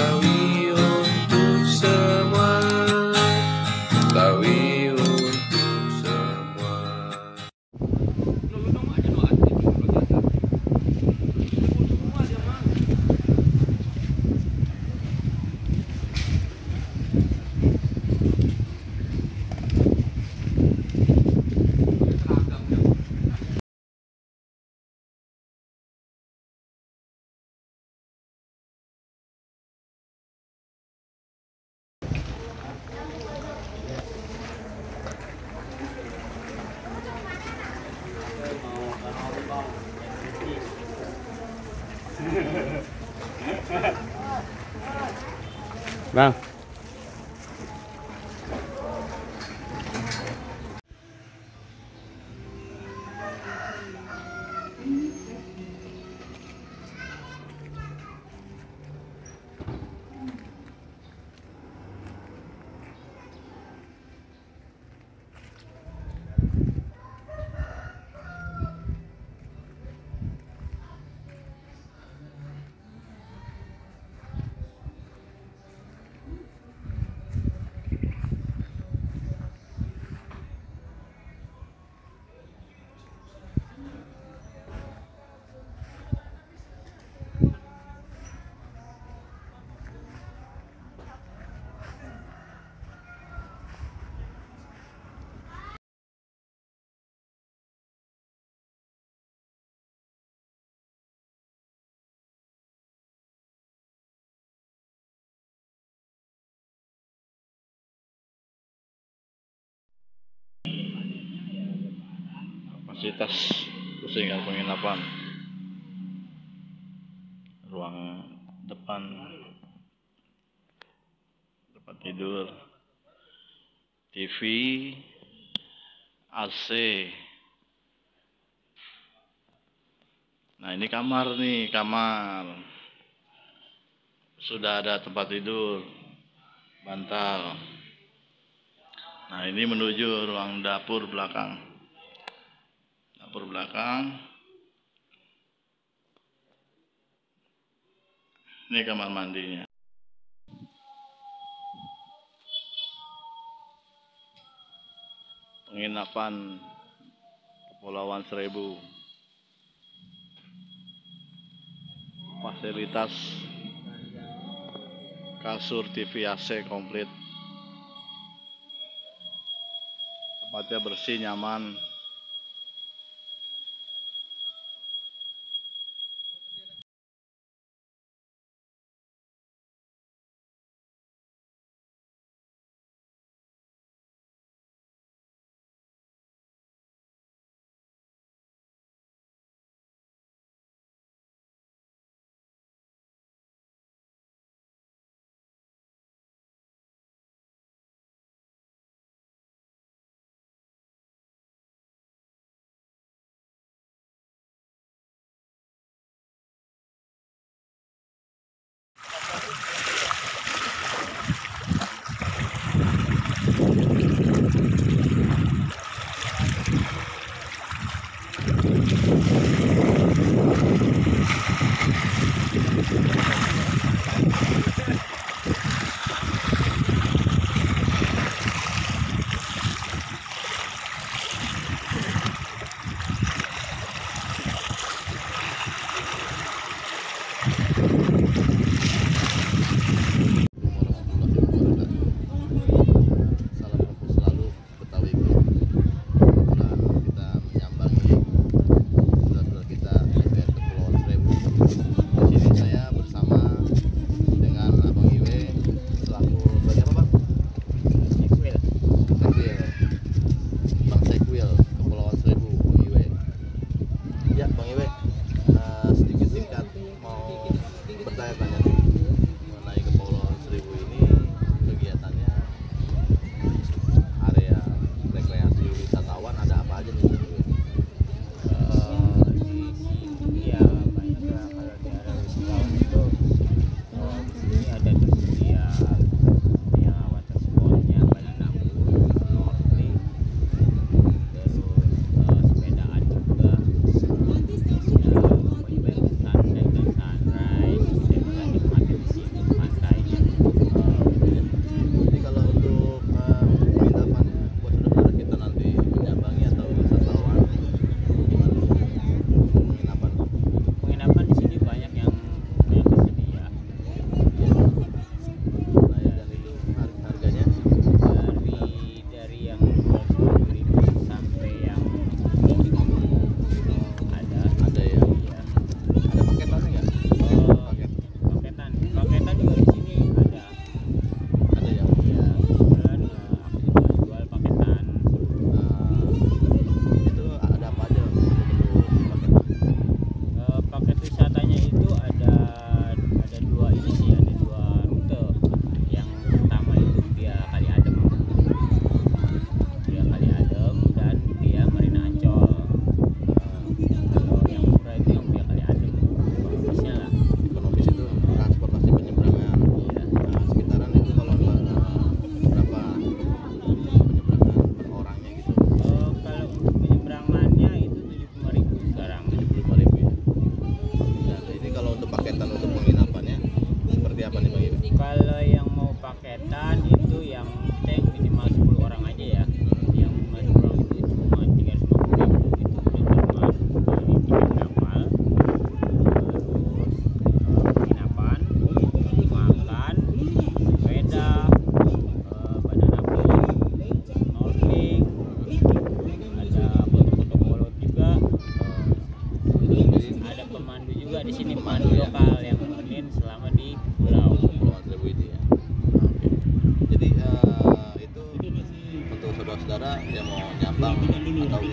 Betawi untuk semua, Betawi untuk semua. Bang. Fasilitas pusingan penginapan, ruang depan, tempat tidur, TV, AC. Nah ini kamar nih, kamar. Sudah ada tempat tidur, bantal. Nah ini menuju ruang dapur belakang. Dapur belakang. Ini kamar mandinya. Penginapan Kepulauan Seribu. Fasilitas kasur, TV, AC komplit. Tempatnya bersih, nyaman.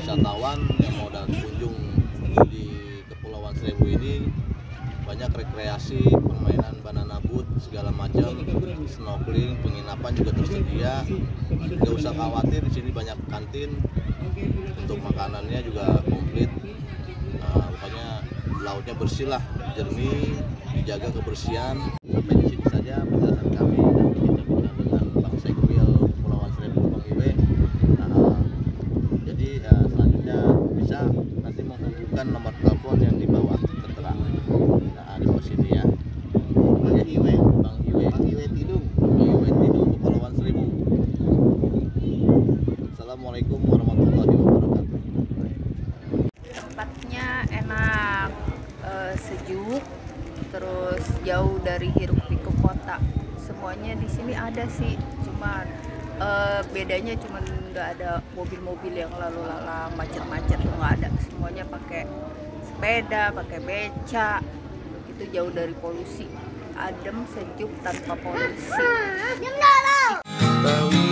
wisatawan yang mau datang kunjung di Kepulauan Seribu ini banyak rekreasi, permainan banana boat segala macam, snorkeling, penginapan juga tersedia. Gak usah khawatir, di sini banyak kantin, untuk makanannya juga komplit. Pokoknya lautnya bersih lah, jernih, dijaga kebersihan. Sampai di sini saja penjelasan kami dan berbincang-bincang dengan Bang Sekwil Kepulauan Seribu, Bang Iwe. Jadi selanjutnya bisa nanti menghubungkan nomor telepon yang di bawah tertera. Di bawah sini ya. Bang Iwe Tidung, Kepulauan Seribu. Assalamualaikum warahmatullahi wabarakatuh. Tempatnya enak, sejuk, terus jauh dari hiruk pikuk kota. Semuanya di sini ada sih, cuman bedanya cuman nggak ada mobil-mobil yang lalu lalang macet-macet tuh nggak ada. Semuanya pakai sepeda, pakai beca. Itu jauh dari polusi, adem, sejuk, tanpa polusi. Tahu